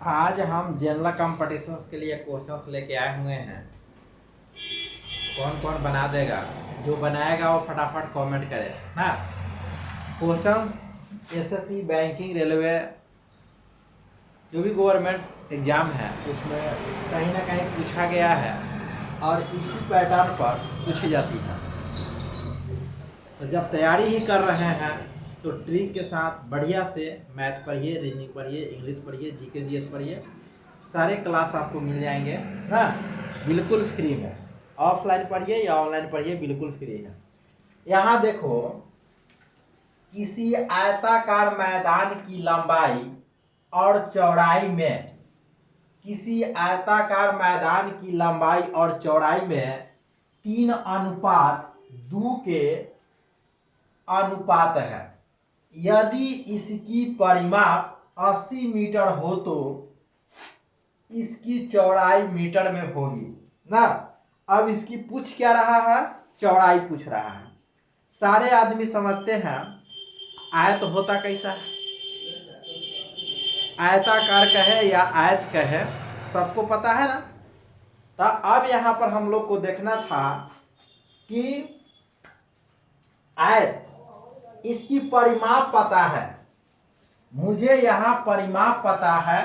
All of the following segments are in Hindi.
आज हम जनरल कॉम्पिटिशन्स के लिए क्वेश्चंस लेके आए हुए हैं। कौन कौन बना देगा? जो बनाएगा वो फटाफट कमेंट करे ना। क्वेश्चंस एसएससी, बैंकिंग, रेलवे, जो भी गवर्नमेंट एग्जाम है उसमें कहीं ना कहीं पूछा गया है और इसी पैटर्न पर पूछी जाती है। तो जब तैयारी ही कर रहे हैं तो ट्रिक के साथ बढ़िया से मैथ पढ़िए, रीजनिंग पढ़िए, इंग्लिश पढ़िए, जीके जीएस पढ़िए। सारे क्लास आपको मिल जाएंगे ना, बिल्कुल फ्री में। ऑफलाइन पढ़िए या ऑनलाइन पढ़िए, बिल्कुल फ्री है। यहाँ देखो, किसी आयताकार मैदान की लंबाई और चौड़ाई में, किसी आयताकार मैदान की लंबाई और चौड़ाई में 3:2 के अनुपात है। यदि इसकी परिमाप 80 मीटर हो तो इसकी चौड़ाई मीटर में होगी ना। अब इसकी पूछ क्या रहा है? चौड़ाई पूछ रहा है। सारे आदमी समझते हैं आयत होता कैसा है, आयताकार कहे या आयत कहे, सबको पता है ना। तो अब यहां पर हम लोग को देखना था कि आयत, इसकी परिमाप पता है, मुझे यहां परिमाप पता है।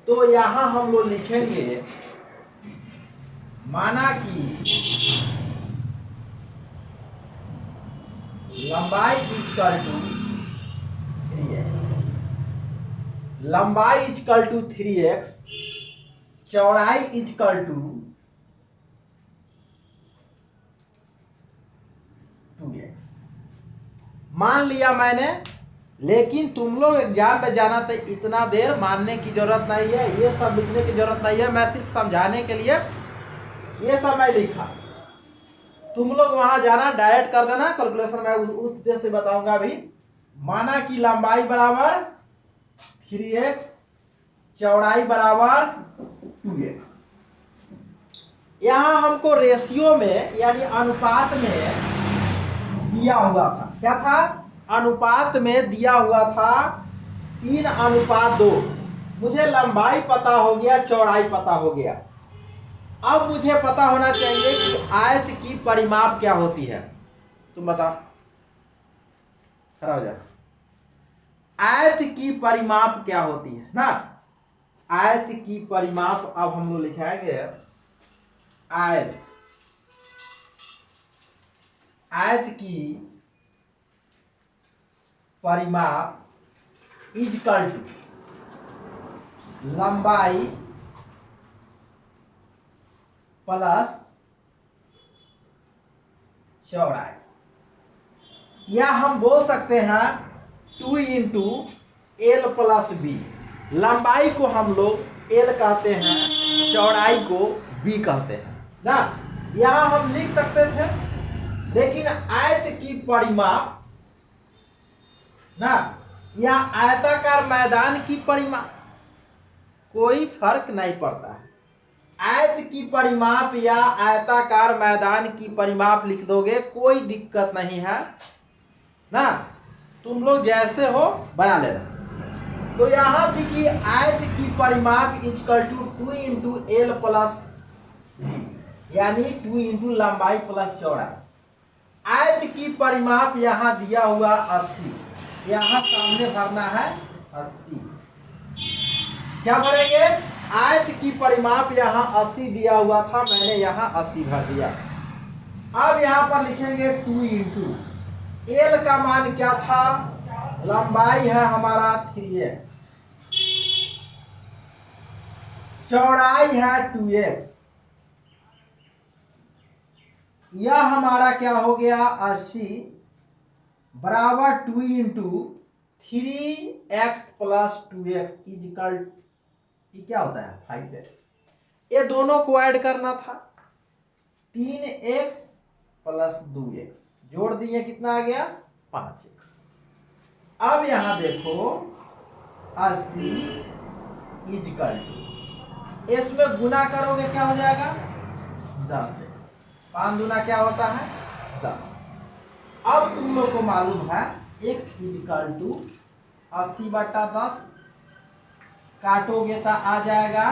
तो यहां हम लोग लिखेंगे, माना कि लंबाई इक्वल टू 3x, लंबाई इक्वल टू 3x, चौड़ाई इक्वल टू 2x। मान लिया मैंने, लेकिन तुम लोग एग्जाम में जाना तो इतना देर मानने की जरूरत नहीं है, ये सब लिखने की जरूरत नहीं है। मैं सिर्फ समझाने के लिए ये सब मैं लिखा। तुम लोग वहां जाना, डायरेक्ट कर देना कैलकुलेशन। मैं उस उद्देश्य से बताऊंगा अभी। माना कि लंबाई बराबर 3x, चौड़ाई बराबर 2x। यहां हमको रेशियो में यानी अनुपात में दिया हुआ था। क्या था? अनुपात में दिया हुआ था 3:2। मुझे लंबाई पता हो गया, चौड़ाई पता हो गया। अब मुझे पता होना चाहिए कि आयत की परिमाप क्या होती है। तुम बताओ, खड़ा हो जाओ। आयत की परिमाप क्या होती है ना। आयत की परिमाप अब हम लोग लिखाएंगे, आयत, आयत की परिमाप इक्वल टू लंबाई प्लस चौड़ाई। या हम बोल सकते हैं 2 इंटू एल प्लस बी। लंबाई को हम लोग एल कहते हैं, चौड़ाई को बी कहते हैं ना। यहां हम लिख सकते थे, लेकिन आयत की परिमाप ना या आयताकार मैदान की परिमाप कोई फर्क नहीं पड़ता है। आयत की परिमाप या आयताकार मैदान की परिमाप लिख दोगे, कोई दिक्कत नहीं है ना। तुम लोग जैसे हो बना लेना। तो यहां थी कि आयत की परिमाप equal to 2 into L plus B, यानी 2 इंटू लंबाई प्लस चौड़ाई। आयत की परिमाप यहां दिया हुआ 80, यहां सामने भरना है 80। क्या भरेंगे? आयत की परिमाप यहां 80 दिया हुआ था, मैंने यहां 80 भर दिया। अब यहां पर लिखेंगे 2 इंटू एल का मान क्या था? लंबाई है हमारा 3x, चौड़ाई है 2x। यह हमारा क्या हो गया? 80 बराबर 2 into 3x plus 2x is equal, क्या होता है 5x। ये दोनों को ऐड करना था, 3x प्लस 2x जोड़ दिए, कितना आ गया? 5x। अब यहां देखो 80 इजिकल, इसमें गुना करोगे क्या हो जाएगा? 10x। 5 दूना क्या होता है? 10। अब तुम लोग को मालूम है x इजिकल टू 80/10 काटोगे तो आ जाएगा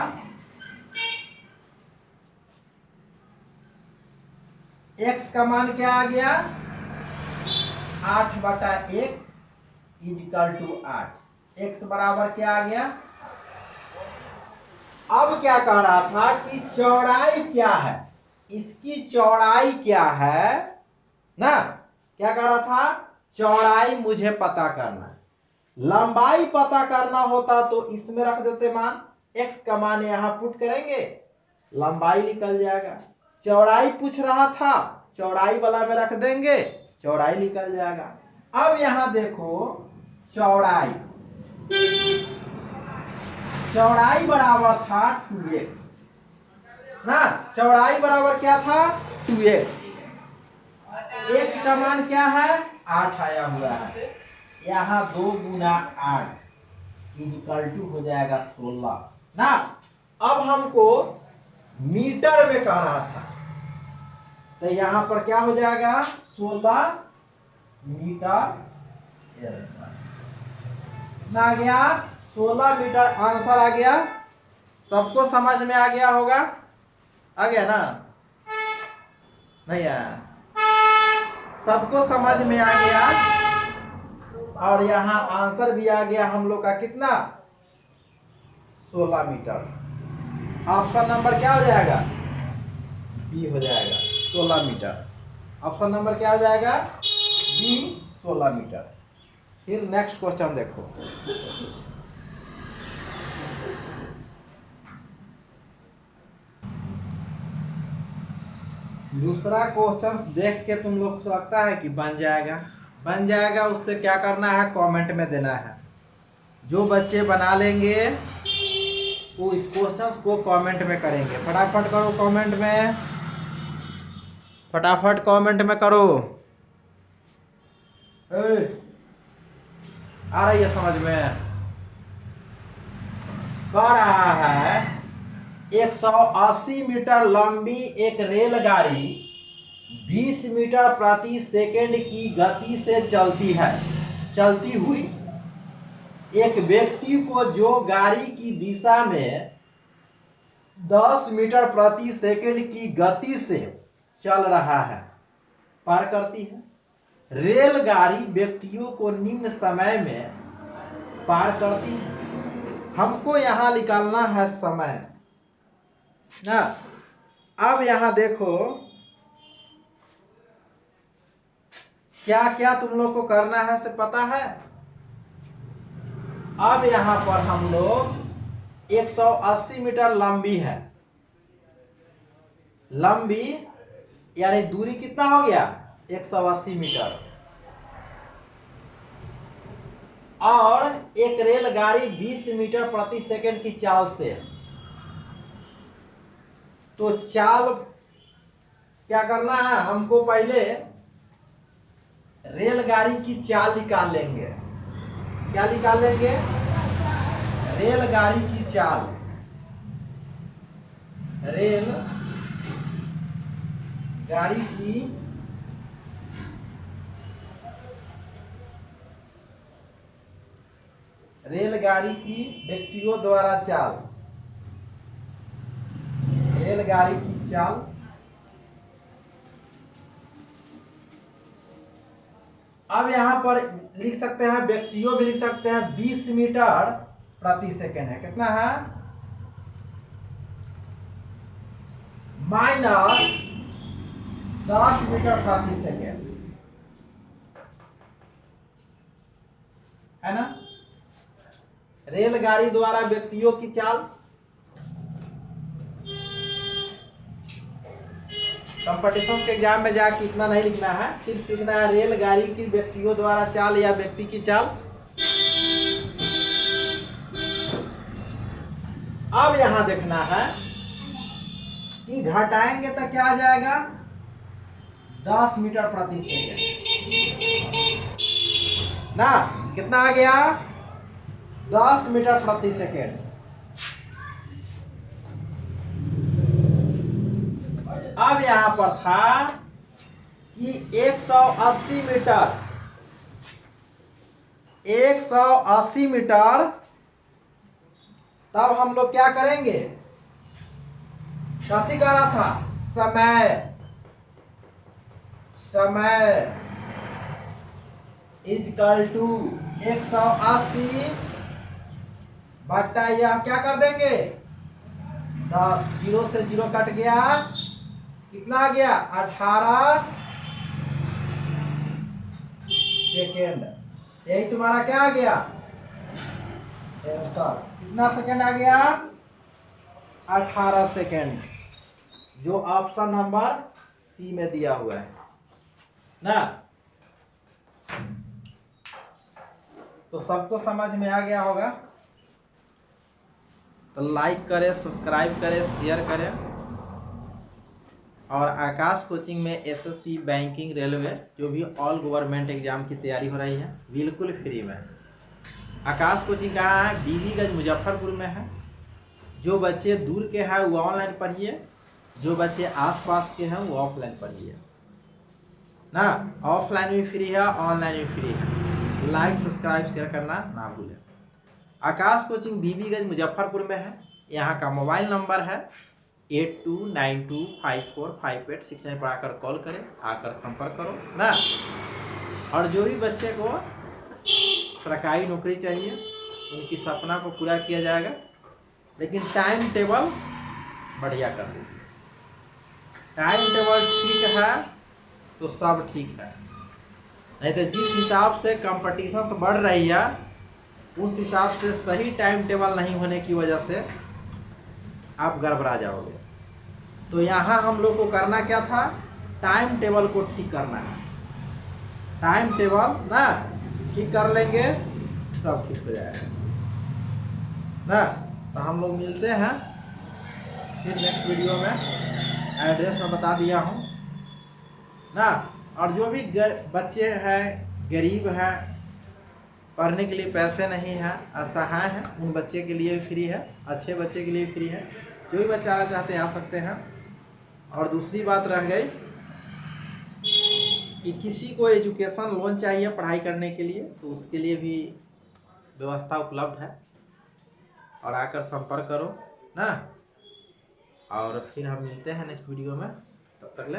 x का मान क्या आ गया 8/1 इजिकल टू 8। x बराबर क्या आ गया। अब क्या कह रहा था कि चौड़ाई क्या है, इसकी चौड़ाई क्या है ना, क्या कह रहा था चौड़ाई मुझे पता करना है। लंबाई पता करना होता तो इसमें रख देते मान, x का मान यहां पुट करेंगे लंबाई निकल जाएगा। चौड़ाई पूछ रहा था, चौड़ाई वाला में रख देंगे, चौड़ाई निकल जाएगा। अब यहां देखो चौड़ाई, चौड़ाई बराबर था 2x ना, चौड़ाई बराबर क्या था 2x। x का मान क्या है 8 आया हुआ है, यहाँ 2 गुना 8 इक्वल टू हो जाएगा 16 ना। अब हमको मीटर में कह रहा था तो यहां पर क्या हो जाएगा 16 मीटर ना आ गया, 16 मीटर आंसर आ गया। सबको समझ में आ गया होगा, आ गया ना, नहीं आया, सबको समझ में आ गया। और यहाँ आंसर भी आ गया हम लोग का कितना 16 मीटर। ऑप्शन नंबर क्या हो जाएगा बी हो जाएगा 16 मीटर। ऑप्शन नंबर क्या हो जाएगा बी 16 मीटर। फिर नेक्स्ट क्वेश्चन देखो, दूसरा क्वेश्चन देख के तुम लोग को लगता है कि बन जाएगा, बन जाएगा। उससे क्या करना है कमेंट में देना है। जो बच्चे बना लेंगे वो इस क्वेश्चन को कमेंट में करेंगे। फटाफट करो कमेंट में, फटाफट कमेंट में करो। आ रही है समझ में, कह रहा है 180 मीटर लंबी एक रेलगाड़ी 20 मीटर प्रति सेकंड की गति से चलती हुई एक व्यक्ति को जो गाड़ी की दिशा में 10 मीटर प्रति सेकंड की गति से चल रहा है पार करती है। रेलगाड़ी व्यक्तियों को निम्न समय में पार करती है। हमको यहां निकालना है समय ना। अब यहां देखो क्या क्या तुम लोग को करना है से पता है। अब यहां पर हम लोग 180 मीटर लंबी है, लंबी यानी दूरी कितना हो गया 180 मीटर, और एक रेलगाड़ी 20 मीटर प्रति सेकंड की चाल से, तो चाल क्या करना है हमको, पहले रेलगाड़ी की चाल निकाल लेंगे। क्या निकाल लेंगे रेलगाड़ी की चाल, रेल गाड़ी की रेलगाड़ी की व्यक्तियों द्वारा चाल, रेलगाड़ी की चाल। अब यहां पर लिख सकते हैं व्यक्तियों भी लिख सकते हैं 20 मीटर प्रति सेकंड है, कितना है माइनस 10 मीटर प्रति सेकंड है ना। रेलगाड़ी द्वारा व्यक्तियों की चाल, कंपटीशन के एग्जाम में जाके इतना नहीं लिखना है, सिर्फ लिखना है रेलगाड़ी की व्यक्तियों द्वारा चाल या व्यक्ति की चाल। अब यहां देखना है कि घटाएंगे तो क्या आ जाएगा 10 मीटर प्रति सेकंड ना, कितना आ गया 10 मीटर प्रति सेकंड। अब यहां पर था कि 180 मीटर 180 मीटर तब हम लोग क्या करेंगे, कथी कह रहा था, समय, समय इजकल टू 180 बट्टा यह क्या कर देंगे 10, 0 से 0 कट गया, कितना आ गया 18 सेकेंड। यही तुम्हारा क्या आ गया आंसर। कितना सेकेंड आ गया 18 सेकेंड, जो ऑप्शन नंबर सी में दिया हुआ है ना। तो सबको समझ में आ गया होगा, तो लाइक करें, सब्सक्राइब करें, शेयर करें। और आकाश कोचिंग में एसएससी, बैंकिंग, रेलवे जो भी ऑल गवर्नमेंट एग्जाम की तैयारी हो रही है बिल्कुल फ्री में। आकाश कोचिंग कहाँ है, बीबीगंज मुजफ्फरपुर में है। जो बच्चे दूर के हैं वो ऑनलाइन पढ़िए, जो बच्चे आसपास के हैं वो ऑफलाइन पढ़िए ना। ऑफलाइन भी फ्री है, ऑनलाइन भी फ्री है। लाइक, सब्सक्राइब, शेयर करना ना भूलें। आकाश कोचिंग बीबीगंज मुजफ्फरपुर में है। यहाँ का मोबाइल नंबर है 8292545869 पर आकर कॉल करें, आकर संपर्क करो ना। और जो भी बच्चे को सरकारी नौकरी चाहिए उनकी सपना को पूरा किया जाएगा, लेकिन टाइम टेबल बढ़िया कर दीजिए। टाइम टेबल ठीक है तो सब ठीक है, नहीं तो जिस हिसाब से कंपटीशन बढ़ रही है उस हिसाब से सही टाइम टेबल नहीं होने की वजह से आप गड़बड़ा जाओगे। तो यहाँ हम लोग को करना क्या था, टाइम टेबल को ठीक करना है। टाइम टेबल ना ठीक कर लेंगे सब ठीक हो जाएगा ना। तो हम लोग मिलते हैं फिर नेक्स्ट वीडियो में। एड्रेस मैं बता दिया हूँ ना। और जो भी बच्चे हैं गरीब हैं, पढ़ने के लिए पैसे नहीं हैं, असहाय हैं, उन बच्चे के लिए भी फ्री है, अच्छे बच्चे के लिए भी फ्री है। जो भी बच्चा आना चाहते हैं आ सकते हैं। और दूसरी बात रह गई कि किसी को एजुकेशन लोन चाहिए पढ़ाई करने के लिए, तो उसके लिए भी व्यवस्था उपलब्ध है, और आकर संपर्क करो ना। और फिर हम मिलते हैं नेक्स्ट वीडियो में, तब तक ले